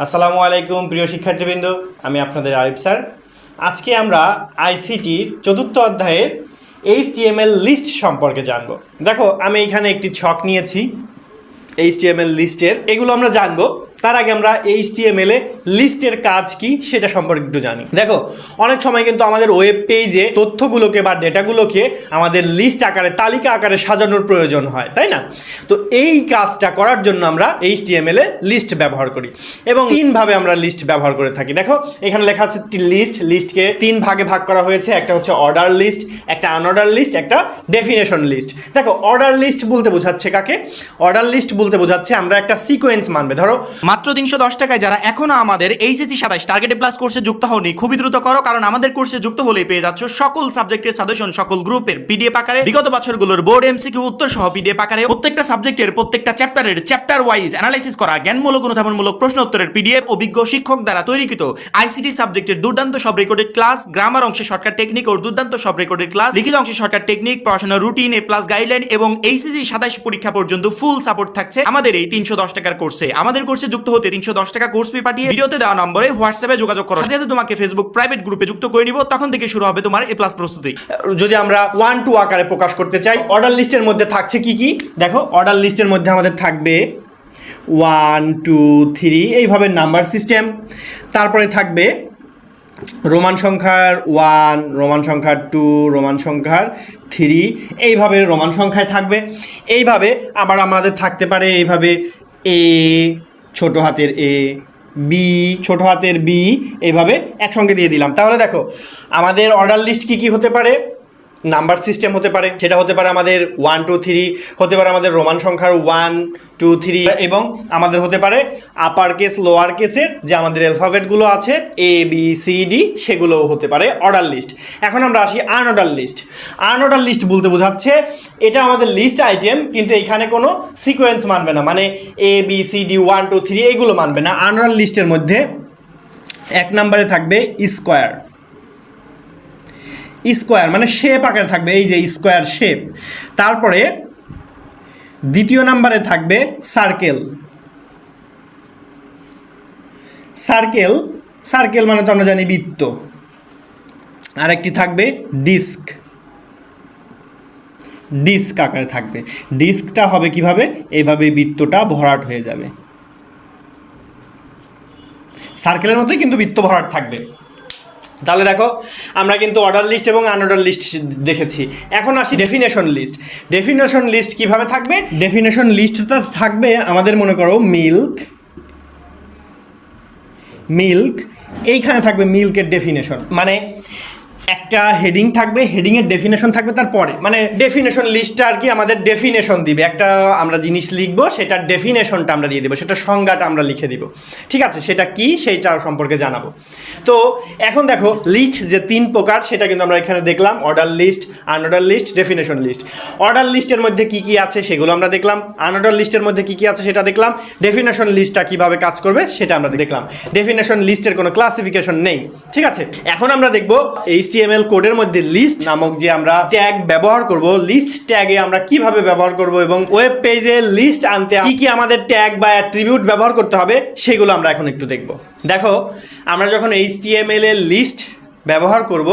আসসালামু আলাইকুম প্রিয় শিক্ষার্থীবৃন্দ, আমি আপনাদের আরিফ স্যার। আজকে আমরা আইসিটির চতুর্থ অধ্যায়ের HTML লিস্ট সম্পর্কে জানব। দেখো, আমি এখানে একটি ছক নিয়েছি HTML লিস্টের, এগুলো আমরা জানবো। তার আগে আমরা HTML এ লিস্টের কাজ কি সেটা সম্পর্কে একটু জানি। দেখো, অনেক সময় কিন্তু আমাদের ওয়েব পেজে তথ্যগুলোকে বা ডেটাগুলোকে আমাদের লিস্ট আকারে, তালিকা আকারে সাজানোর প্রয়োজন হয়, তাই না? তো এই কাজটা করার জন্য আমরা HTML এ লিস্ট ব্যবহার করি এবং তিনভাবে আমরা লিস্ট ব্যবহার করে থাকি। দেখো, এখানে লেখা আছে লিস্টকে তিন ভাগে ভাগ করা হয়েছে। একটা হচ্ছে অর্ডার লিস্ট, একটা আনঅর্ডার লিস্ট, একটা ডেফিনেশন লিস্ট। দেখো, অর্ডার লিস্ট বলতে বোঝাচ্ছে কাকে? অর্ডার লিস্ট বলতে বোঝাচ্ছে আমরা একটা সিকোয়েন্স মানবে। ধরো, মাত্র 310 টাকায় যারা এখনো আমাদের এইচএসসি 27 টার্গেটে প্লাস কোর্সে যুক্ত হওনি, খুবই দ্রুত করো, কারণ আমাদের কোর্সে যুক্ত হলেই পেয়ে যাচ্ছ সকল সাবজেক্টের সাজেশন সকল গ্রুপের পিডিএফ আকারে, বিগত বছরগুলোর বোর্ড এমসিকিউ উত্তর সহ পিডিএফ আকারে, প্রত্যেকটা সাবজেক্টের প্রত্যেকটা চ্যাপ্টারের চ্যাপ্টার ওয়াইজ অ্যানালাইসিস করা জ্ঞানমূলক অনুধাবনমূলক প্রশ্ন উত্তরের পিডিএফ, অভিজ্ঞ শিক্ষক দ্বারা তৈরিকৃত আইসিটি সাবজেক্টের দুর্দান্ত সব রেকর্ডেড ক্লাস, গ্রামার অংশে শর্টকাট টেকনিক ও দুর্দান্ত সব রেকর্ডেড ক্লাস, লিখিত অংশে শর্টকাট টেকনিক, পড়াশোনার রুটিন, এ প্লাস গাইডলাইন এবং এইচএসসি 27 পরীক্ষা পর্যন্ত ফুল সাপোর্ট থাকছে আমাদের এই 310 টাকার কোর্সে। আমাদের কোর্সে যুক্ত হতে 310 টাকা কোর্স ফি পাঠিয়ে ভিডিওতে দেওয়া নম্বরে হোয়াটসঅ্যাপে যোগাযোগ করো, সাথে সাথে তোমাকে ফেসবুক প্রাইভেট গ্রুপে যুক্ত করে নিব। তখন থেকে শুরু হবে তোমার এ প্লাস প্রস্তুতি। যদি আমরা 1-2 আকারে প্রকাশ করতে চাই, অর্ডার লিস্টের মধ্যে থাকছে কি কি? দেখো, অর্ডার লিস্টের মধ্যে আমাদের থাকবে 1, 2, 3 এইভাবে নাম্বার সিস্টেম। তারপরে থাকবে রোমান সংখ্যার 1, রোমান সংখ্যার 2, রোমান সংখ্যার 3 এইভাবে রোমান সংখ্যায় থাকবে। এইভাবে আবার আমাদের থাকতে পারে এইভাবে এ, ছোট হাতের এ, বি, ছোট হাতের বি, এইভাবে একসঙ্গে দিয়ে দিলাম। তাহলে দেখো, আমাদের অর্ডার লিস্ট কি কি হতে পারে? নাম্বার সিস্টেম হতে পারে, সেটা হতে পারে আমাদের 1, 2, 3, হতে পারে আমাদের রোমান সংখ্যার 1, 2, 3, এবং আমাদের হতে পারে আপার কেস লোয়ার কেসের যে আমাদের অ্যালফাবেটগুলো আছে ABCD, সেগুলোও হতে পারে অর্ডার লিস্ট। এখন আমরা আসি আনঅর্ডার লিস্ট। আনঅর্ডার লিস্ট বলতে বোঝাচ্ছে এটা আমাদের লিস্ট আইটেম, কিন্তু এখানে কোনো সিকোয়েন্স মানবে না, মানে ABCD 1, 2, 3 এইগুলো মানবে না। আনঅর্ডার লিস্টের মধ্যে 1 নম্বরে থাকবে স্কোয়ার। স্কোয়ার মানে শেপ আকারে থাকবে, এই যে স্কোয়ার শেপ। তারপরে দ্বিতীয় নাম্বারে থাকবে সার্কেল। সার্কেল সার্কেল মানে তো আমরা জানি বৃত্ত। আরেকটি থাকবে ডিস্ক। ডিস্ক আকারে থাকবে। ডিস্কটা হবে কিভাবে? এইভাবে বৃত্তটা ভরাট হয়ে যাবে। সার্কেলের মতোই কিন্তু বৃত্ত ভরাট থাকবে। তাহলে দেখো, আমরা কিন্তু অর্ডার লিস্ট এবং আনঅর্ডার লিস্ট দেখেছি। এখন আসি ডেফিনেশন লিস্ট। ডেফিনেশন লিস্ট কিভাবে থাকবে? ডেফিনেশন লিস্টটা থাকবে আমাদের, মনে করো মিল্ক, মিল্ক, এইখানে থাকবে মিল্কের ডেফিনেশন, মানে একটা হেডিং থাকবে, হেডিংয়ের ডেফিনেশন থাকবে তারপরে, মানে ডেফিনেশন লিস্টটা আর কি আমাদের ডেফিনেশন দিবে। একটা আমরা জিনিস লিখবো, সেটার ডেফিনেশনটা আমরা দিয়ে দেবো, সেটা সংজ্ঞাটা আমরা লিখে দিব, ঠিক আছে? সেটা কি সেইটা সম্পর্কে জানাবো। তো এখন দেখো, লিস্ট যে 3 প্রকার সেটা কিন্তু আমরা এখানে দেখলাম, order list, unorder list, definition list. Order লিস্টের মধ্যে কি কি আছে সেগুলো আমরা দেখলাম, আনঅর্ডার লিস্টের মধ্যে কি কি আছে সেটা দেখলাম, ডেফিনেশন লিস্টটা কিভাবে কাজ করবে সেটা আমরা দেখলাম। ডেফিনেশন লিস্টের কোনো ক্লাসিফিকেশন নেই, ঠিক আছে? এখন আমরা দেখবো HTML কোডের মধ্যে লিস্ট নামক যে আমরা ট্যাগ ব্যবহার করব, লিস্ট ট্যাগে আমরা কিভাবে ব্যবহার করব এবং ওয়েব পেজে লিস্ট আনতে কি কি আমাদের ট্যাগ বা অ্যাট্রিবিউট ব্যবহার করতে হবে সেগুলো আমরা এখন একটু দেখব। দেখো, আমরা যখন HTML এর লিস্ট ব্যবহার করব,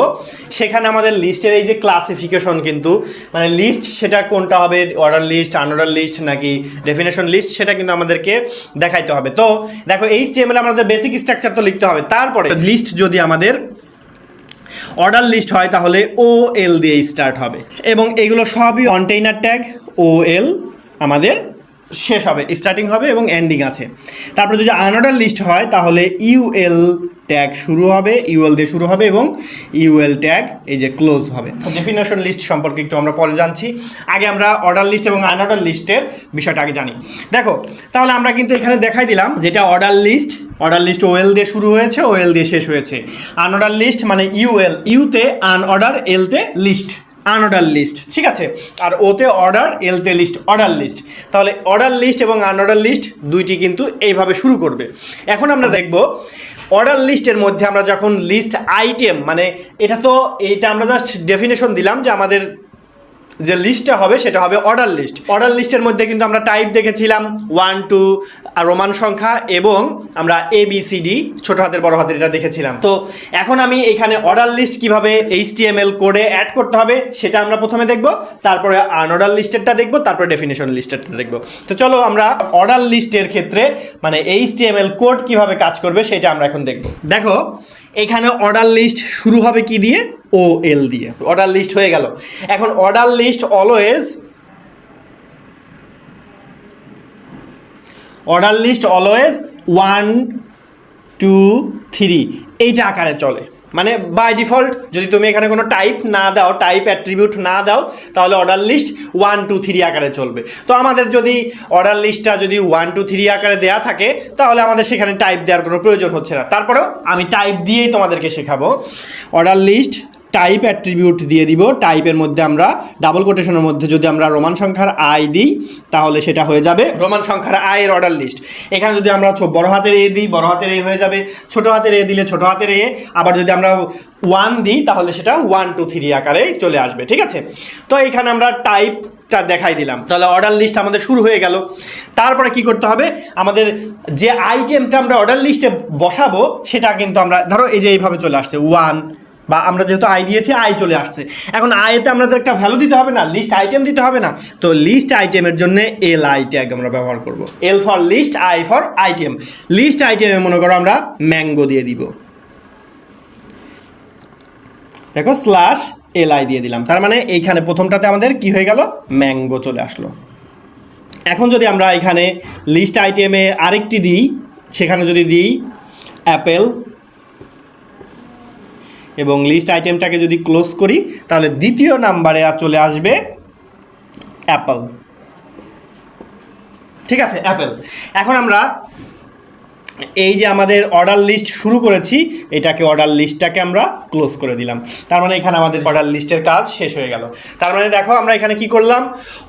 সেখানে আমাদের লিস্টের এই যে ক্লাসিফিকেশন, কিন্তু মানে লিস্ট সেটা কোনটা হবে, অর্ডার লিস্ট, আনঅর্ডার লিস্ট নাকি ডেফিনেশন লিস্ট, সেটা কিন্তু আমাদেরকে দেখাইতে হবে। তো দেখো, HTML আমাদের বেসিক স্ট্রাকচার তো লিখতে হবে। তারপরে লিস্ট যদি আমাদের অর্ডার লিস্ট হয় তাহলে OL দিয়ে স্টার্ট হবে, এবং এগুলো সবই কন্টেইনার ট্যাগ। OL আমাদের শেষ হবে, স্টার্টিং হবে এবং এন্ডিং আছে। তারপরে যদি আনঅর্ডার লিস্ট হয় তাহলে UL ট্যাগ শুরু হবে, UL দিয়ে শুরু হবে এবং UL ট্যাগ এই যে ক্লোজ হবে। ডেফিনেশন লিস্ট সম্পর্কে একটু আমরা পরে জানছি, আগে আমরা অর্ডার লিস্ট এবং আনঅর্ডার লিস্টের বিষয়টা আগে জানি। দেখো, তাহলে আমরা কিন্তু এখানে দেখাই দিলাম যেটা order list, order list OL দিয়ে শুরু হয়েছে, OL দিয়ে শেষ হয়েছে। আনঅর্ডার লিস্ট মানে UL, ইউতে আনঅর্ডার, এলতে লিস্ট, আনঅর্ডার লিস্ট, ঠিক আছে? আর ওতে অর্ডার, এলতে লিস্ট, অর্ডার লিস্ট। তাহলে অর্ডার লিস্ট এবং আনঅর্ডার লিস্ট দুইটি কিন্তু এইভাবে শুরু করবে। এখন আমরা দেখব অর্ডার লিস্টের মধ্যে আমরা যখন লিস্ট আইটেম, মানে এটা আমরা জাস্ট ডেফিনেশন দিলাম যে আমাদের যে লিস্টটা হবে সেটা হবে অর্ডার লিস্ট। অর্ডার লিস্টের মধ্যে কিন্তু আমরা টাইপ দেখেছিলাম 1 2 রোমান সংখ্যা এবং আমরা ABCD ছোট হাতের বড় হাতের এটা দেখেছিলাম। তো এখন আমি এখানে অর্ডার লিস্ট কিভাবে HTML কোডে অ্যাড করতে হবে সেটা আমরা প্রথমে দেখব, তারপরে আনঅর্ডার লিস্টেরটা দেখব, তারপরে ডেফিনেশন লিস্টেরটা দেখব। তো চলো আমরা অর্ডার লিস্টের ক্ষেত্রে মানে HTML কোড কিভাবে কাজ করবে সেটা আমরা এখন দেখব। দেখো এখানে অর্ডার লিস্ট শুরু হবে কি দিয়ে? OL দিয়ে। অর্ডার লিস্ট হয়ে গেল। এখন অর্ডার লিস্ট অলওয়েজ অলওয়েজ 1 2 3 এইটা আকারে চলে। মানে বাই ডিফল্ট যদি তুমি এখানে কোনো টাইপ না দাও, টাইপ অ্যাট্রিবিউট না দাও, তাহলে অর্ডার লিস্ট 1 2 3 আকারে চলবে। তো আমাদের যদি অর্ডার লিস্টটা যদি 1 2 3 আকারে দেওয়া থাকে তাহলে আমাদের সেখানে টাইপ দেওয়ার কোনো প্রয়োজন হচ্ছে না। তারপরেও আমি টাইপ দিয়েই তোমাদেরকে শেখাবো। অর্ডার লিস্ট টাইপ অ্যাট্রিবিউট দিয়ে দিব, টাইপের মধ্যে আমরা ডাবল কোটেশনের মধ্যে যদি আমরা রোমান সংখ্যার আই দিই তাহলে সেটা হয়ে যাবে রোমান সংখ্যার আই এর অর্ডার লিস্ট। এখানে যদি আমরা বড় হাতের এ দিই বড় হাতের এ হয়ে যাবে, ছোট হাতের এ দিলে ছোট হাতের এ, আবার যদি আমরা 1 দিই তাহলে সেটা 1 2 3 আকারে চলে আসবে। ঠিক আছে, তো এখানে আমরা টাইপটা দেখাই দিলাম, তাহলে অর্ডার লিস্ট আমাদের শুরু হয়ে গেল। তারপরে কি করতে হবে, আমাদের যে আইটেমটা আমরা অর্ডার লিস্টে বসাবো সেটা কিন্তু আমরা ধরো এই যে এইভাবে চলে আসছে 1 বা আমরা যেহেতু আই দিয়েছি আই চলে আসছে। এখন আইতে আমাদের একটা ভ্যালু দিতে হবে না, লিস্ট আইটেম দিতে হবে না। তো লিস্ট আইটেমের জন্য LI ট্যাগ আমরা ব্যবহার করব। L for list, I for item. List আইটেমে মনে করো আমরা ম্যাঙ্গো দিয়ে দিব, দেখো /LI দিয়ে দিলাম, তার মানে এইখানে প্রথমটাতে আমাদের কি হয়ে গেল, ম্যাঙ্গো চলে আসলো। এখন যদি আমরা এখানে লিস্ট আইটেমে আরেকটি দিই, সেখানে যদি দিই অ্যাপেল এবং লিস্ট আইটেমটাকে যদি ক্লোজ করি তাহলে দ্বিতীয় নাম্বারে চলে আসবে অ্যাপল। ঠিক আছে, অ্যাপেল। এখন আমরা এই যে আমাদের অর্ডার লিস্ট শুরু করেছি এটাকে অর্ডার লিস্টটাকে আমরা ক্লোজ করে দিলাম, তার মানে এখানে আমাদের অর্ডার লিস্টের কাজ শেষ হয়ে গেল। তার মানে দেখো আমরা এখানে কি করলাম,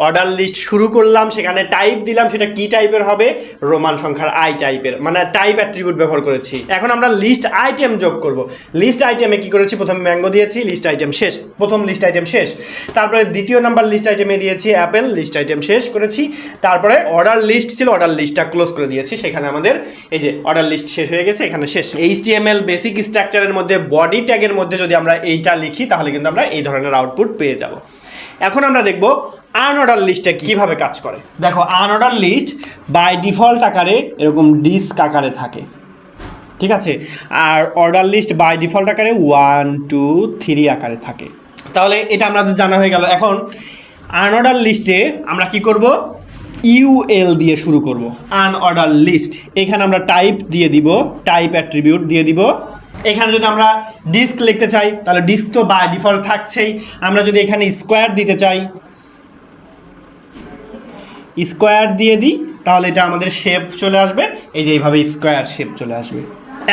অর্ডার লিস্ট শুরু করলাম, সেখানে টাইপ দিলাম, সেটা কি টাইপের হবে, রোমান সংখ্যার আই টাইপের, মানে টাইপ অ্যাট্রিবিউট ব্যবহার করেছি। এখন আমরা লিস্ট আইটেম যোগ করব। লিস্ট আইটেমে কি করেছি, প্রথমে ম্যাঙ্গো দিয়েছি, লিস্ট আইটেম শেষ, প্রথম লিস্ট আইটেম শেষ। তারপরে দ্বিতীয় নাম্বার লিস্ট আইটেমে দিয়েছি অ্যাপেল, লিস্ট আইটেম শেষ করেছি। তারপরে অর্ডার লিস্ট ছিল, অর্ডার লিস্টটা ক্লোজ করে দিয়েছি, সেখানে আমাদের এই যে অর্ডার লিস্ট শেষ হয়ে গেছে, এখানে শেষ। HTML বেসিক স্ট্রাকচারের মধ্যে বডি ট্যাগের মধ্যে যদি আমরা এইটা লিখি তাহলে কিন্তু আমরা এই ধরনের আউটপুট পেয়ে যাব। এখন আমরা দেখব আনঅর্ডার লিস্টে কিভাবে কাজ করে। দেখো আনঅর্ডার লিস্ট বাই ডিফল্ট আকারে এরকম ডিস্ক আকারে থাকে, ঠিক আছে, আর অর্ডার লিস্ট বাই ডিফল্ট আকারে 1 2 3 আকারে থাকে। তাহলে এটা আমাদের জানা হয়ে গেল। এখন আনঅর্ডার লিস্টে আমরা কি করব, UL দিয়ে শুরু করব, আনঅর্ডার লিস্ট। এখানে আমরা টাইপ দিয়ে দিব, টাইপ অ্যাট্রিবিউট দিয়ে দিব। এখানে যদি আমরা ডিস্ক লিখতে চাই তাহলে ডিস্ক তো বাই ডিফল্ট থাকছেই। আমরা যদি এখানে স্কোয়ার দিতে চাই, স্কোয়ার দিয়ে দিই, তাহলে এটা আমাদের শেপ চলে আসবে, এই যে এইভাবে স্কোয়ার শেপ চলে আসবে।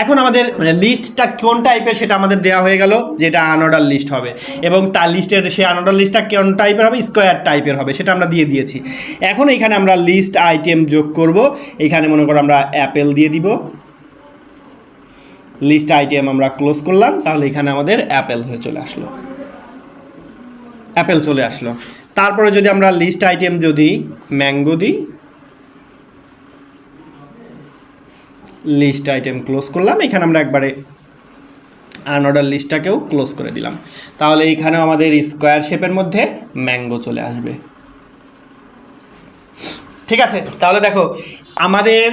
এখন আমাদের লিস্টটা কোন টাইপের সেটা আমাদের দেওয়া হয়ে গেল, যেটা আনঅর্ডার লিস্ট হবে, এবং তার লিস্টের সেই আনঅর্ডার লিস্টটা কোন টাইপের হবে, স্কোয়ার টাইপের হবে, সেটা আমরা দিয়ে দিয়েছি। এখন এখানে আমরা লিস্ট আইটেম যোগ করব। এখানে মনে করো আমরা অ্যাপেল দিয়ে দিব, লিস্ট আইটেম আমরা ক্লোজ করলাম, তাহলে এখানে আমাদের অ্যাপেল হয়ে চলে আসলো, অ্যাপেল চলে আসলো। তারপরে যদি আমরা লিস্ট আইটেম যদি ম্যাঙ্গো দিই, লিস্ট আইটেম ক্লোজ করলাম, এখানে আমরা একবারে আনঅর্ডার লিস্টটাকেও ক্লোজ করে দিলাম, তাহলে এখানেও আমাদের স্কোয়ার শেপের মধ্যে ম্যাঙ্গো চলে আসবে। ঠিক আছে, তাহলে দেখো আমাদের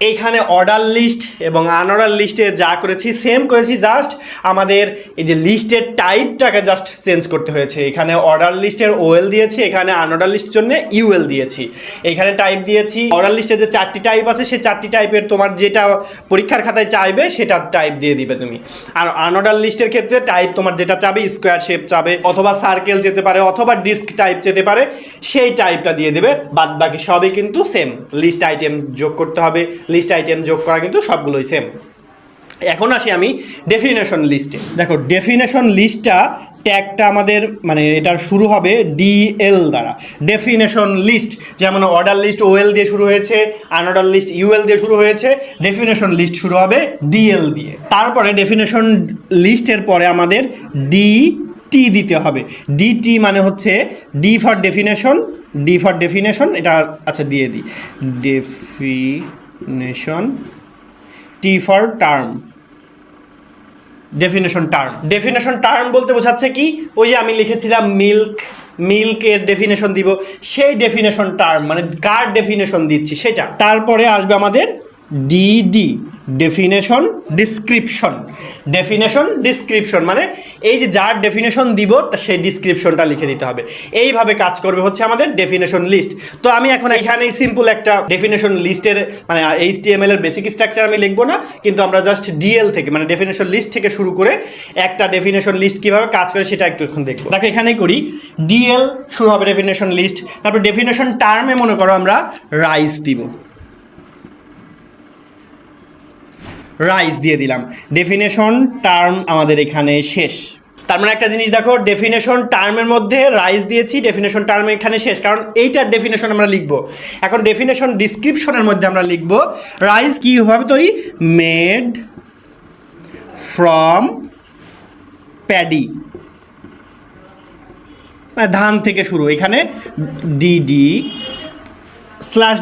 এইখানে অর্ডার লিস্ট এবং আনঅর্ডার লিস্টে যা করেছি সেম করেছি, জাস্ট আমাদের এই যে লিস্টের টাইপটাকে জাস্ট চেঞ্জ করতে হয়েছে। এখানে অর্ডার লিস্টের OL দিয়েছি, এখানে আনঅর্ডার লিস্টের জন্য UL দিয়েছি। এখানে টাইপ দিয়েছি, অর্ডার লিস্টে যে 4টি টাইপ আছে সেই 4টি টাইপের তোমার যেটা পরীক্ষার খাতায় চাইবে সেটা টাইপ দিয়ে দিবে তুমি। আর আনঅর্ডার লিস্টের ক্ষেত্রে টাইপ তোমার যেটা চাবে, স্কোয়ার শেপ চাবে, অথবা সার্কেল যেতে পারে, অথবা ডিস্ক টাইপ যেতে পারে, সেই টাইপটা দিয়ে দেবে। বাদ বাকি সবই কিন্তু সেম। লিস্ট আইটেম যোগ করতে হবে, লিস্ট আইটেম যোগ করা কিন্তু সবগুলোই সেম। এখন আসি আমি ডেফিনেশন লিস্টে। দেখো ডেফিনেশন লিস্টটা ট্যাগটা আমাদের মানে এটার শুরু হবে DL দ্বারা। ডেফিনেশন লিস্ট যেমন অর্ডার লিস্ট OL দিয়ে শুরু হয়েছে, আনঅর্ডার লিস্ট UL দিয়ে শুরু হয়েছে, ডেফিনেশন লিস্ট শুরু হবে DL দিয়ে। তারপরে ডেফিনেশন লিস্টের পরে আমাদের টি দিতে হবে। ডিটি মানে হচ্ছে ডি ফর ডেফিনেশন, এটা আচ্ছা দিয়ে দিই, definition, T for term, definition term বলতে বোঝাচ্ছে কি, ওই যে আমি লিখেছিলাম মিল্কের ডেফিনেশন দিব, সেই ডেফিনেশন টার্ম মানে কার ডেফিনেশন দিচ্ছি সেটা। তারপরে আসবে আমাদের ডিডি, ডেফিনেশন ডিসক্রিপশন, মানে এই যে যার ডেফিনেশন দিব সেই ডিসক্রিপশনটা লিখে দিতে হবে। এইভাবে কাজ করবে হচ্ছে আমাদের ডেফিনেশন লিস্ট। তো আমি এখন এখানেই সিম্পল একটা ডেফিনেশন লিস্টের মানে HTML এর বেসিক স্ট্রাকচার আমি লিখবো না, কিন্তু আমরা জাস্ট ডিএল থেকে মানে ডেফিনেশন লিস্ট থেকে শুরু করে একটা ডেফিনেশন লিস্ট কীভাবে কাজ করে সেটা একটু এখন দেখবো। দেখো এখানেই করি, ডিএল শুরু হবে ডেফিনেশন লিস্ট, তারপর ডেফিনেশন টার্মে মনে করো আমরা রাইস দিব, রাইস দিয়ে দিলাম, ডেফিনেশন টার্ম আমাদের এখানে শেষ। তার মানে একটা জিনিস দেখো, ডেফিনেশন টার্মের মধ্যে রাইস দিয়েছি, ডেফিনেশন টার্ম এখানে শেষ, কারণ এইটার ডেফিনেশন আমরা লিখবো। এখন ডেফিনেশন ডিসক্রিপশনের মধ্যে আমরা লিখবো রাইস কীভাবে তৈরি, মেড ফ্রম প্যাডি, মানে ধান থেকে শুরু, এখানে ডিডি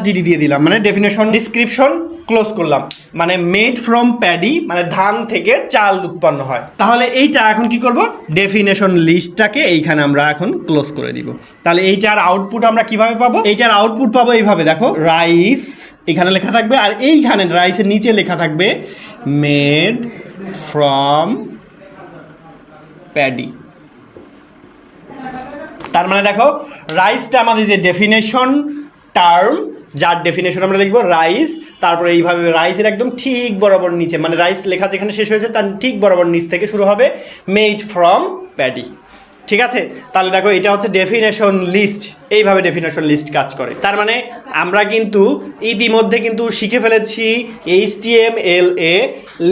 /ডিডি দিয়ে দিলাম, মানে ডেফিনেশন ডিসক্রিপশন ক্লোজ করলাম, মানে মেড ফ্রম প্যাডি মানে ধান থেকে চাল উৎপন্ন হয়। তাহলে এইটা এখন কি করব, ডেফিনেশন লিস্টটাকে এইখানে আমরা এখন ক্লোজ করে দিব। তাহলে এইটার আউটপুট আমরা কিভাবে পাবো, এইটার আউটপুট পাবো এইভাবে, দেখো রাইস এখানে লেখা থাকবে, আর এইখানে রাইসের নিচে লেখা থাকবে মেড ফ্রম প্যাডি। তার মানে দেখো রাইসটা আমাদের যে ডেফিনেশন টার্ম, যার ডেফিনেশন আমরা লিখবো রাইস, তারপরে এইভাবে রাইসের একদম ঠিক বরাবর নিচে মানে রাইস লেখা যেখানে শেষ হয়েছে তার ঠিক বরাবর নিচ থেকে শুরু হবে মেড ফ্রম প্যাডি। ঠিক আছে, তাহলে দেখো এটা হচ্ছে ডেফিনেশন লিস্ট, এইভাবে ডেফিনেশন লিস্ট কাজ করে। তার মানে আমরা কিন্তু ইতিমধ্যে কিন্তু শিখে ফেলেছি HTML এ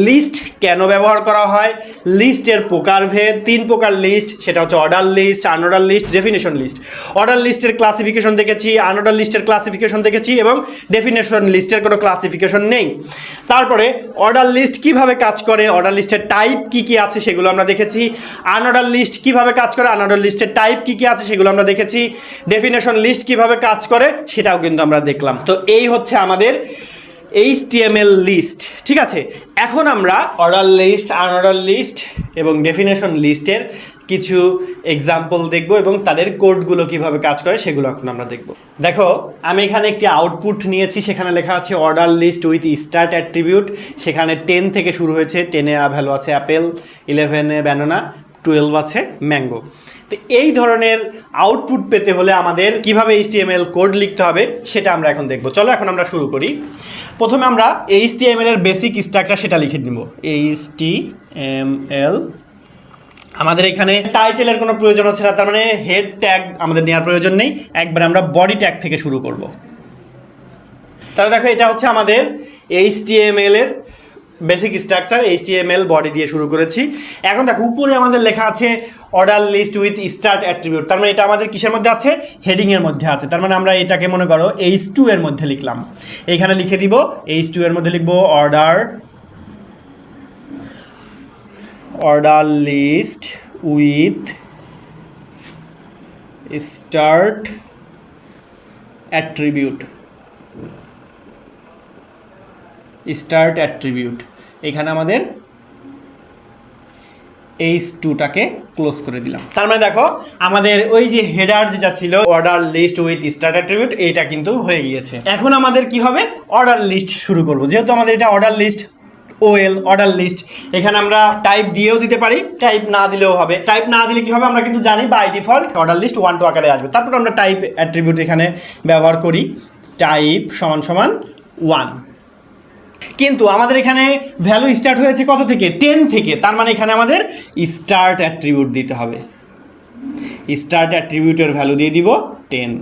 লিস্ট কেন ব্যবহার করা হয়, লিস্টের প্রকারভেদ, 3 প্রকার লিস্ট, সেটা হচ্ছে order list, unorder list, definition list. Order লিস্টের ক্লাসিফিকেশন দেখেছি, আনঅর্ডার লিস্টের ক্লাসিফিকেশন দেখেছি, এবং ডেফিনেশন লিস্টের কোনো ক্লাসিফিকেশন নেই। তারপরে অর্ডার লিস্ট কিভাবে কাজ করে, অর্ডার লিস্টের টাইপ কি কি আছে সেগুলো আমরা দেখেছি, আনঅর্ডার লিস্ট কিভাবে কাজ করে, আনঅর্ডার লিস্টের টাইপ কি কি আছে সেগুলো আমরা দেখেছি, ডেফিনেশন লিস্ট কিভাবে কাজ করে সেটাও কিন্তু আমরা দেখলাম। তো এই হচ্ছে আমাদের HTML লিস্ট। ঠিক আছে, এখন আমরা অর্ডার লিস্ট, আনঅর্ডার লিস্ট এবং ডেফিনেশন লিস্টের কিছু এক্সাম্পল দেখব এবং তাদের কোডগুলো কিভাবে কাজ করে সেগুলো এখন আমরা দেখব। দেখো আমি এখানে একটি আউটপুট নিয়েছি, সেখানে লেখা আছে order list with start attribute, সেখানে 10 থেকে শুরু হয়েছে, 10-এ ভ্যালু আছে অ্যাপেল, 11-এ ব্যানানা, 12 আছে ম্যাঙ্গো। তো এই ধরনের আউটপুট পেতে হলে আমাদের কিভাবে HTML কোড লিখতে হবে সেটা আমরা এখন দেখব। চলো এখন আমরা শুরু করি। প্রথমে আমরা HTML এর বেসিক স্ট্রাকচার সেটা লিখে নিব। HTML, আমাদের এখানে টাইটেলের কোনো প্রয়োজন হচ্ছে না, তার মানে হেড ট্যাগ আমাদের নেওয়ার প্রয়োজন নেই, একবার আমরা বডি ট্যাগ থেকে শুরু করব। তাহলে দেখো এটা হচ্ছে আমাদের HTML এর বেসিক স্ট্রাকচার, HTML বডি দিয়ে শুরু করেছি। এখন দেখো উপরে আমাদের লেখা আছে order list with start attribute, তার মানে এটা আমাদের কিসের মধ্যে আছে, হেডিংয়ের মধ্যে আছে। তার মানে আমরা এটাকে মনে করো H2 এর মধ্যে লিখলাম, এইখানে লিখে দিব H2 এর মধ্যে লিখবো order list with start attribute, এখানে আমাদের H2টাকে ক্লোজ করে দিলাম। তার মানে দেখো আমাদের ওই যে হেডার যেটা ছিল order list with start attribute, এইটা কিন্তু হয়ে গিয়েছে। এখন আমাদের কি হবে, অর্ডার লিস্ট শুরু করব। যেহেতু আমাদের এটা অর্ডার লিস্ট, অর্ডার লিস্ট, এখানে আমরা টাইপ দিয়েও দিতে পারি, টাইপ না দিলেও হবে। টাইপ না দিলে কি হবে, আমরা কিন্তু জানি by default order list 1 to আকারে আসবে। তারপর আমরা টাইপ অ্যাট্রিবিউট এখানে ব্যবহার করি, টাইপ = 1। কিন্তু আমাদের এখানে ভ্যালু স্টার্ট হয়েছে কত থেকে, 10 থেকে, তার মানে এখানে আমাদের স্টার্ট অ্যাট্রিবিউট দিতে হবে। স্টার্ট অ্যাট্রিবিউটের ভ্যালু দিয়ে দিব 10।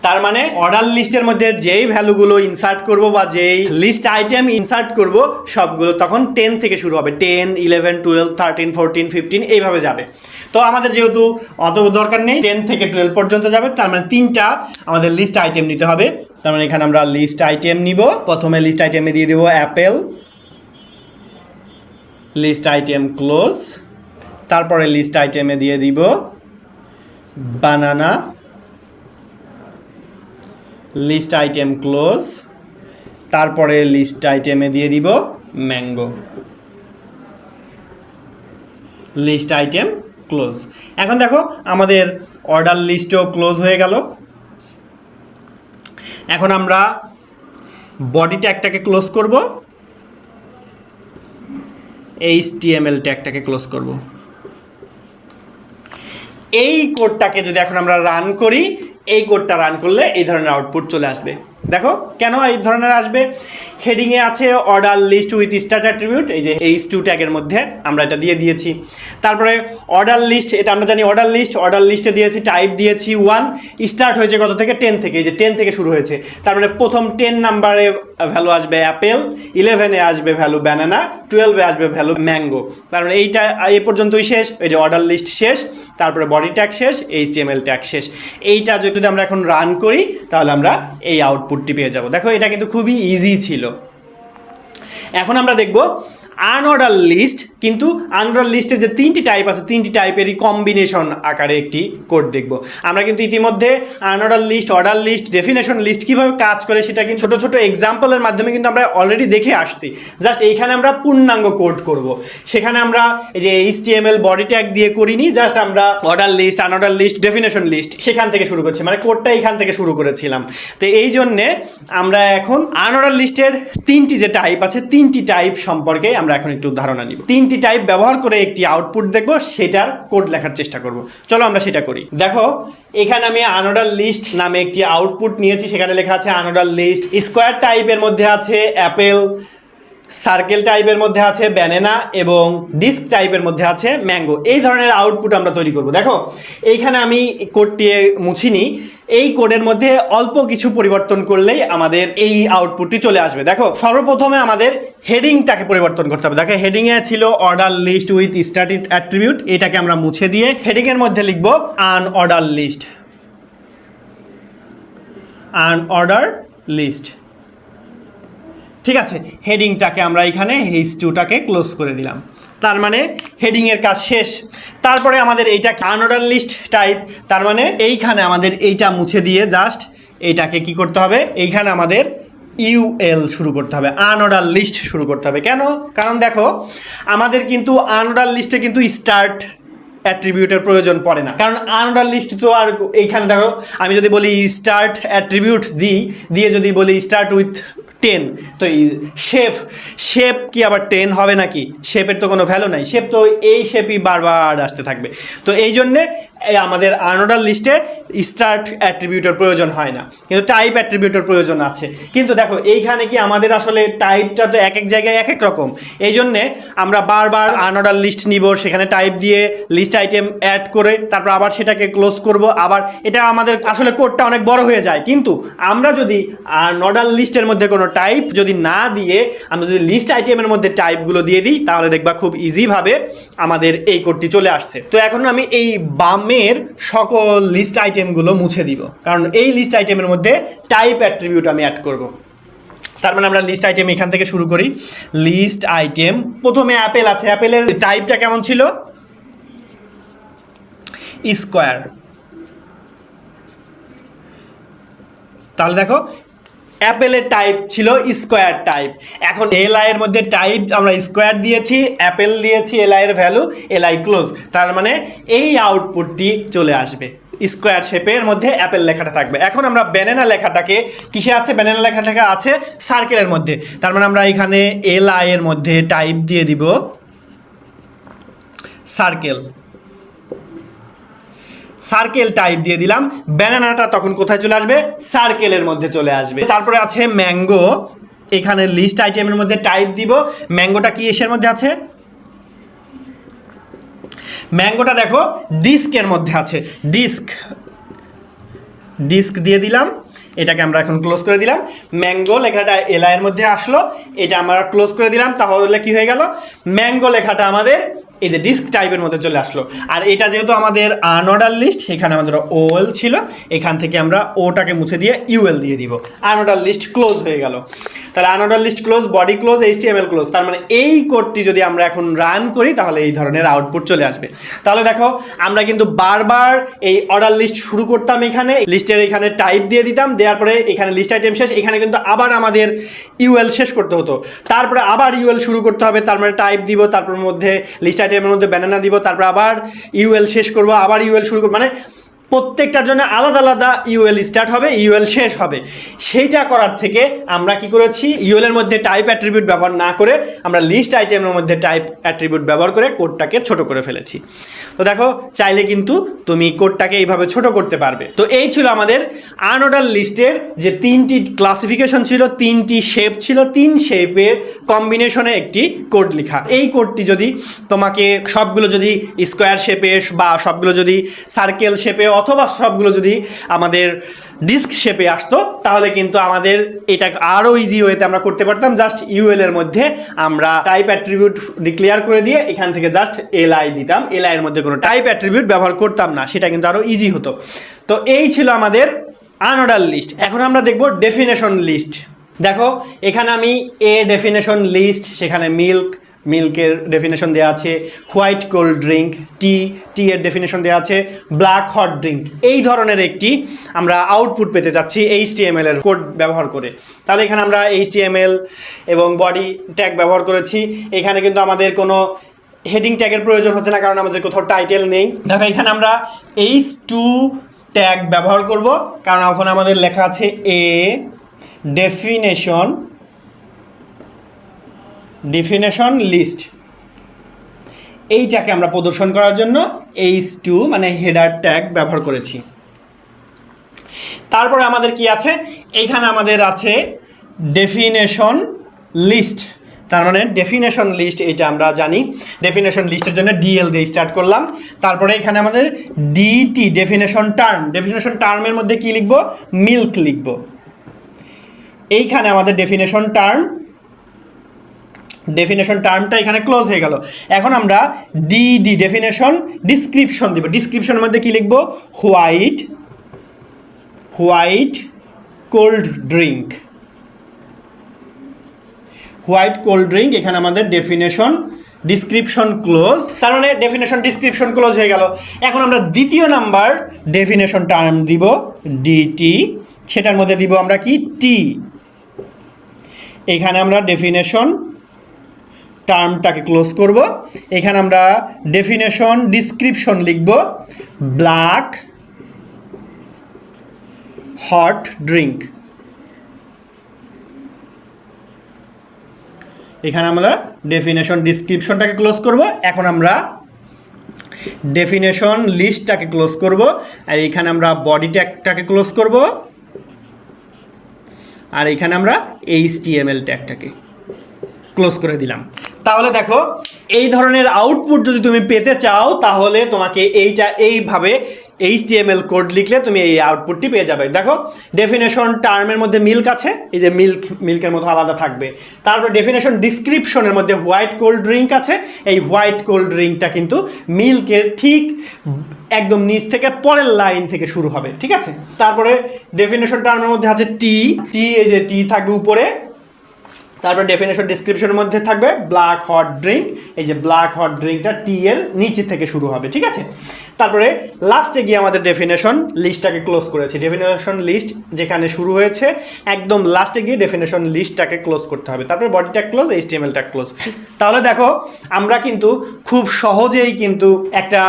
তার মানে অর্ডার লিস্টের মধ্যে যেই ভ্যালুগুলো ইনসার্ট করব বা যেই লিস্ট আইটেম ইনসার্ট করব সবগুলো তখন 10 থেকে শুরু হবে, 10, 11, 12, 13, 14, 15 এইভাবে যাবে। তো আমাদের যেহেতু অত দরকার নেই, 10 থেকে 12 পর্যন্ত যাবে, তার মানে 3টা আমাদের লিস্ট আইটেম নিতে হবে। তার মানে এখানে আমরা লিস্ট আইটেম নিব, প্রথমে লিস্ট আইটেমে দিয়ে দেবো অ্যাপেল, লিস্ট আইটেম ক্লোজ, তারপরে লিস্ট আইটেমে দিয়ে দিব বানানা, লিস্ট আইটেম ক্লোজ, তারপরে লিস্ট আইটেমে দিয়ে দিব ম্যাঙ্গো, লিস্ট আইটেম ক্লোজ। এখন দেখো আমাদের অর্ডার লিস্টও ক্লোজ হয়ে গেল। এখন আমরা বডি ট্যাগটাকে ক্লোজ করব, HTML ট্যাগটাকে ক্লোজ করব। এই কোডটাকে যদি এখন আমরা রান করি, এই কোডটা রান করলে এই ধরনের আউটপুট চলে আসবে। দেখো কেন এই ধরনের আসবে, হেডিংয়ে আছে order list with start attribute, এই যে H2 ট্যাগের মধ্যে আমরা এটা দিয়ে দিয়েছি। তারপরে অর্ডার লিস্ট, এটা আমরা জানি অর্ডার লিস্টে দিয়েছি টাইপ দিয়েছি 1, স্টার্ট হয়েছে কত থেকে 10 থেকে, এই যে 10 থেকে শুরু হয়েছে, তার মানে প্রথম 10 নাম্বারে ভ্যালু আসবে অ্যাপেল, 11-এ আসবে ভ্যালু ব্যানানা, 12-এ আসবে ভ্যালু ম্যাঙ্গো। তার মানে এইটা এই পর্যন্তই শেষ, এই যে অর্ডার লিস্ট শেষ, তারপরে বডি ট্যাগ শেষ, HTML ট্যাগ শেষ। এইটা যদি আমরা এখন রান করি তাহলে আমরা এই আউটপুটটি পেয়ে যাব। দেখো এটা কিন্তু খুবই ইজি ছিল। এখন আমরা দেখব আনঅর্ডার লিস্ট, কিন্তু আনঅর্ডার লিস্টের যে 3টি টাইপ আছে, 3টি টাইপেরই কম্বিনেশন আকারে একটি কোড দেখব। আমরা কিন্তু ইতিমধ্যে unorder list, order list, definition list কীভাবে কাজ করে সেটা কিন্তু ছোটো ছোটো এক্সাম্পলের মাধ্যমে কিন্তু আমরা অলরেডি দেখে আসছি। জাস্ট এইখানে আমরা পূর্ণাঙ্গ কোড করব। সেখানে আমরা এই যে HTML বডি ট্যাগ দিয়ে করিনি, জাস্ট আমরা order list, unorder list, definition list সেখান থেকে শুরু করছি, মানে কোডটা এইখান থেকে শুরু করেছিলাম। তো এই জন্যে আমরা এখন আনঅর্ডার লিস্টের 3টি যে টাইপ আছে, 3টি টাইপ সম্পর্কে আমরা এখন একটু ধারণা নিব। 3টি টাইপ ব্যবহার করে একটি আউটপুট দেখব, সেটার কোড লেখার চেষ্টা করব। চলো আমরা সেটা করি। দেখো এখানে আমি আনঅর্ডার লিস্ট নামে একটি আউটপুট নিয়েছি, সেখানে লেখা আছে আনঅর্ডার লিস্ট, স্কোয়ার টাইপের মধ্যে আছে অ্যাপেল, সার্কেল টাইপের মধ্যে আছে ব্যানানা এবং ডিস্ক টাইপের মধ্যে আছে ম্যাঙ্গো। এই ধরনের আউটপুট আমরা তৈরি করব। দেখো এইখানে আমি কোডটি মুছিনি, এই কোডের মধ্যে অল্প কিছু পরিবর্তন করলেই আমাদের এই আউটপুটটি চলে আসবে। দেখো সর্বপ্রথমে আমাদের হেডিংটাকে পরিবর্তন করতে হবে। দেখো হেডিংয়ে ছিল order list with started attribute, এটাকে আমরা মুছে দিয়ে হেডিংয়ের মধ্যে লিখব আনঅর্ডার লিস্ট, আনঅর্ডার লিস্ট। ঠিক আছে, হেডিংটাকে আমরা এখানে H2টাকে ক্লোজ করে দিলাম, তার মানে হেডিংয়ের কাজ শেষ। তারপরে আমাদের এইটা আনঅর্ডার লিস্ট টাইপ, তার মানে এইখানে আমাদের এইটা মুছে দিয়ে জাস্ট এইটাকে কি করতে হবে, এইখানে আমাদের UL শুরু করতে হবে, আনঅর্ডার লিস্ট শুরু করতে হবে। কেন? কারণ দেখো আমাদের কিন্তু আনঅর্ডার লিস্টে কিন্তু স্টার্ট অ্যাট্রিবিউটের প্রয়োজন পড়ে না, কারণ আনঅর্ডার লিস্ট তো আর এইখানে দেখো আমি যদি বলি স্টার্ট অ্যাট্রিবিউট দিয়ে যদি বলি স্টার্ট উইথ 10, তো শেপ কি আবার 10 হবে নাকি? শেপের তো কোনো ভ্যালু নাই, শেপ তো এই শেপই বারবার আসতে থাকবে। তো এই জন্যে আমাদের আনঅর্ডার লিস্টে স্টার্ট অ্যাট্রিবিউটের প্রয়োজন হয় না, কিন্তু টাইপ অ্যাট্রিবিউটের প্রয়োজন আছে। কিন্তু দেখো এইখানে কি আমাদের আসলে টাইপটা তো এক এক জায়গায় এক এক রকম, এই জন্যে আমরা বারবার আনঅর্ডার লিস্ট নিব, সেখানে টাইপ দিয়ে লিস্ট আইটেম অ্যাড করে তারপর আবার সেটাকে ক্লোজ করব, আবার এটা আমাদের আসলে কোডটা অনেক বড় হয়ে যায়। কিন্তু আমরা যদি আনঅর্ডার লিস্টের মধ্যে কোনো টাইপ যদি না দিয়ে আমরা যদি লিস্ট আইটেমের মধ্যে টাইপগুলো দিয়ে দিই, তাহলে দেখবা খুব ইজিভাবে আমাদের এই কোডটি চলে আসছে। তো এখন আমি এই বামের সকল লিস্ট আইটেমগুলো মুছে দিব, কারণ এই লিস্ট আইটেমের মধ্যে টাইপ অ্যাট্রিবিউট আমি অ্যাড করব। তার মানে আমরা লিস্ট আইটেম এখান থেকে শুরু করি। লিস্ট আইটেম, প্রথমে অ্যাপেল আছে, অ্যাপেলের টাইপটা কেমন ছিল? স্কোয়ার। তাহলে দেখো অ্যাপেলের টাইপ ছিল স্কোয়ার টাইপ। এখন LI এর মধ্যে টাইপ আমরা স্কোয়ার দিয়েছি, অ্যাপেল দিয়েছি, LI এর ভ্যালু LI ক্লোজ, তার মানে এই আউটপুটটি চলে আসবে স্কোয়ার শেপের মধ্যে অ্যাপেল লেখাটা থাকবে। এখন আমরা ব্যানানা লেখাটাকে কিসে আছে? ব্যানানা লেখাটাকে আছে সার্কেলের মধ্যে, তার মানে আমরা এখানে LI এর মধ্যে টাইপ দিয়ে দিব সার্কেল, সার্কেল টাইপ দিয়ে দিলাম। ব্যানানাটা তখন কোথায় চলে আসবে? সার্কেলের মধ্যে চলে আসবে। তারপরে আছে ম্যাঙ্গো, এখানে লিস্ট আইটেমের মধ্যে টাইপ দিব, ম্যাঙ্গোটা কি এসের মধ্যে আছে? ম্যাঙ্গোটা দেখো ডিস্কের মধ্যে আছে, ডিস্ক দিয়ে দিলাম, এটাকে আমরা এখন ক্লোজ করে দিলাম। ম্যাঙ্গো লেখাটা LI এর মধ্যে আসলো, এটা আমরা ক্লোজ করে দিলাম, তাহলে কি হয়ে গেল? ম্যাঙ্গো লেখাটা আমাদের এই যে ডিস্ক টাইপের মধ্যে চলে আসলো। আর এটা যেহেতু আমাদের আনঅর্ডার লিস্ট, এখানে আমাদের ওএল ছিল, এখান থেকে আমরা ওটাকে মুছে দিয়ে ইউএল দিয়ে দিব, আনঅর্ডার লিস্ট ক্লোজ হয়ে গেল। তাহলে unorder list close, body close, HTML close. তার মানে এই কোডটি যদি আমরা এখন রান করি তাহলে এই ধরনের আউটপুট চলে আসবে। তাহলে দেখো আমরা কিন্তু বারবার এই অর্ডার লিস্ট শুরু করতাম, এখানে লিস্টের এখানে টাইপ দিয়ে দিতাম, দেওয়ার পরে এখানে লিস্ট আইটেম শেষ, এখানে কিন্তু আবার আমাদের ইউএল শেষ করতে হতো, তারপরে আবার ইউএল শুরু করতে হবে, তার মানে টাইপ দিব, তারপর মধ্যে লিস্ট আইটেমের মধ্যে ব্যানানা দিব, তারপর আবার ইউএল শেষ করব, আবার ইউএল শুরু করব, মানে প্রত্যেকটার জন্য আলাদা আলাদা ইউএল স্টার্ট হবে, ইউএল শেষ হবে। সেইটা করার থেকে আমরা কি করেছি, ইউএল এর মধ্যে টাইপ অ্যাট্রিবিউট ব্যবহার না করে আমরা লিস্ট আইটেমের মধ্যে টাইপ অ্যাট্রিবিউট ব্যবহার করে কোডটাকে ছোট করে ফেলেছি। তো দেখো চাইলে কিন্তু তুমি কোডটাকে এইভাবে ছোট করতে পারবে। তো এই ছিল আমাদের আনঅর্ডার লিস্টের যে 3টি ক্লাসিফিকেশন ছিল, 3টি শেপ ছিল, 3 শেপের কম্বিনেশনে একটি কোড লেখা। এই কোডটি যদি তোমাকে সবগুলো যদি স্কোয়ার শেপে বা সবগুলো যদি সার্কেল শেপে অথবা সবগুলো যদি আমাদের ডিস্ক শেপে আসতো তাহলে কিন্তু আমাদের এটা আরও ইজি ওয়েতে আমরা করতে পারতাম। জাস্ট ইউএল এর মধ্যে আমরা টাইপ অ্যাট্রিবিউট ডিক্লেয়ার করে দিয়ে এখান থেকে জাস্ট এলআই দিতাম, এলআই এর মধ্যে কোনো টাইপ অ্যাট্রিবিউট ব্যবহার করতাম না, সেটা কিন্তু আরও ইজি হতো। তো এই ছিল আমাদের আনঅর্ডার লিস্ট। এখন আমরা দেখব ডেফিনেশন লিস্ট। দেখো এখানে আমি ডেফিনেশন লিস্ট, সেখানে মিল্কের ডেফিনেশন দেওয়া আছে, হোয়াইট কোল্ড ড্রিঙ্ক, টি এর ডেফিনেশন দেওয়া আছে, ব্ল্যাক হট ড্রিঙ্ক। এই ধরনের একটি আমরা আউটপুট পেতে যাচ্ছি এইচটিএমএল এর কোড ব্যবহার করে। তাহলে এখানে আমরা এইচটিএমএল এবং বডি ট্যাগ ব্যবহার করেছি। এখানে কিন্তু আমাদের কোনো হেডিং ট্যাগের প্রয়োজন হচ্ছে না, কারণ আমাদের কোথাও টাইটেল নেই। দেখো এখানে আমরা H2 ট্যাগ ব্যবহার করব, কারণ ওখানে আমাদের লেখা আছে ডেফিনেশন লিস্ট। এইটাকে আমরা প্রদর্শন করার জন্য H2 মানে হেডার ট্যাগ ব্যবহার করেছি। তারপরে আমাদের কি আছে, এইখানে আমাদের আছে ডেফিনেশন লিস্ট। তার মানে ডেফিনেশন লিস্ট এটা আমরা জানি, ডেফিনেশন লিস্টের জন্য ডিএল দিয়ে স্টার্ট করলাম। তারপরে এখানে আমাদের ডিটি ডেফিনেশন টার্ম, ডেফিনেশন টার্মের মধ্যে কি লিখব, মিল্ক লিখব। এইখানে আমাদের ডেফিনেশন টার্মটা এখানে ক্লোজ হয়ে গেল। এখন আমরা ডিডি ডেফিনেশন ডিসক্রিপশন দিব। ডিসক্রিপশনের মধ্যে কি লিখব, white cold drink, white cold drink. এখানে আমাদের ডেফিনেশন ডিসক্রিপশন ক্লোজ, তার মানে ডেফিনেশন ডিসক্রিপশন ক্লোজ হয়ে গেল। এখন আমরা দ্বিতীয় নাম্বার ডেফিনেশন টার্ম দিব ডিটি, সেটার মধ্যে দিব আমরা কি, টি। এখানে আমরা ডেফিনেশন টার্মটাকে ক্লোজ করব। এখানে আমরা ডেফিনেশন ডিসক্রিপশন লিখব ব্ল্যাক হট ড্রিঙ্ক। এখানে আমরা ডেফিনেশন ডিসক্রিপশনটাকে ক্লোজ করব। এখন আমরা ডেফিনেশন লিস্টটাকে ক্লোজ করব, আর এখানে আমরা বডি ট্যাগটাকে ক্লোজ করব, আর এখানে আমরা এইচটিএমএল ট্যাগটাকে ক্লোজ করে দিলাম। তাহলে দেখো এই ধরনের আউটপুট যদি তুমি পেতে চাও তাহলে তোমাকে এইভাবে এইচটিএমএল কোড লিখলে তুমি এই আউটপুটটি পেয়ে যাবে। দেখো ডেফিনেশন টার্মের মধ্যে মিল্ক আছে, এই যে মিল্কের মতো আলাদা থাকবে। তারপর ডেফিনেশন ডিসক্রিপশনের মধ্যে হোয়াইট কোল্ড ড্রিঙ্ক আছে, এই হোয়াইট কোল্ড ড্রিঙ্কটা কিন্তু মিল্কের ঠিক একদম নিচ থেকে পরের লাইন থেকে শুরু হবে, ঠিক আছে। তারপরে ডেফিনেশন টার্মের মধ্যে আছে টি, এই যে টি থাকবে উপরে। তারপর ডেফিনেশন ডিসক্রিপশনের মধ্যে থাকবে ব্ল্যাক হট ড্রিঙ্ক, এই যে ব্ল্যাক হট ড্রিঙ্কটা টি এর নিচে থেকে শুরু হবে, ঠিক আছে। তারপরে লাস্টে গিয়ে আমাদের ডেফিনেশন লিস্টটাকে ক্লোজ করেছি। ডেফিনেশন লিস্ট যেখানে শুরু হয়েছে একদম লাস্টে গিয়ে ডেফিনেশন লিস্টটাকে ক্লোজ করতে হবে। তারপরে body tag close, HTML tag close. তাহলে দেখো আমরা কিন্তু খুব সহজেই কিন্তু একটা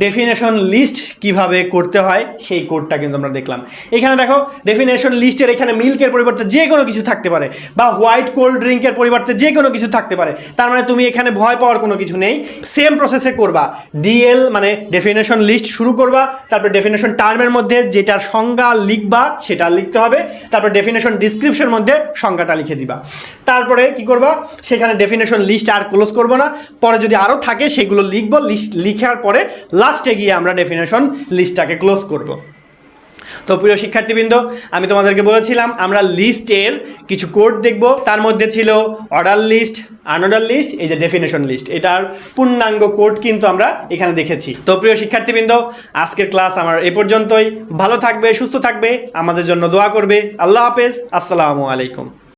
ডেফিনেশন লিস্ট কিভাবে করতে হয় সেই কোডটা কিন্তু আমরা দেখলাম। এখানে দেখো ডেফিনেশন লিস্টের এখানে মিল্কের পরিবর্তে যে কোনো কিছু থাকতে পারে, বা হোয়াইট কোল্ড ড্রিঙ্কের পরিবর্তে যে কোনো কিছু থাকতে পারে। তার মানে তুমি এখানে ভয় পাওয়ার কোনো কিছু নেই, সেম প্রসেসে করবা। ডিএল মানে ডেফিনেশন লিস্ট শুরু করবা, তারপর ডেফিনেশন টার্মের মধ্যে যেটার সংজ্ঞা লিখবা সেটা লিখতে হবে, তারপর ডেফিনেশন ডিসক্রিপশনের মধ্যে সংজ্ঞাটা লিখে দিবা। তারপরে কি করবা, সেখানে ডেফিনেশন লিস্ট আর ক্লোজ করবো না, পরে যদি আরও থাকে সেগুলো লিখবো, লিখার পরে লাস্টে গিয়ে আমরা ডেফিনেশন লিস্টটাকে ক্লোজ করব। তো প্রিয় শিক্ষার্থীবৃন্দ, আমি তোমাদেরকে বলেছিলাম আমরা লিস্টের কিছু কোড দেখব। তার মধ্যে ছিল অর্ডার লিস্ট, আনঅর্ডার লিস্ট, এই যে ডেফিনেশন লিস্ট, এটার পূর্ণাঙ্গ কোড কিন্তু আমরা এখানে দেখেছি। তো প্রিয় শিক্ষার্থীবৃন্দ, আজকের ক্লাস আমার এই পর্যন্তই। ভালো থাকবে, সুস্থ থাকবে, আমাদের জন্য দোয়া করবে। আল্লাহ হাফেজ, আসসালামু আলাইকুম।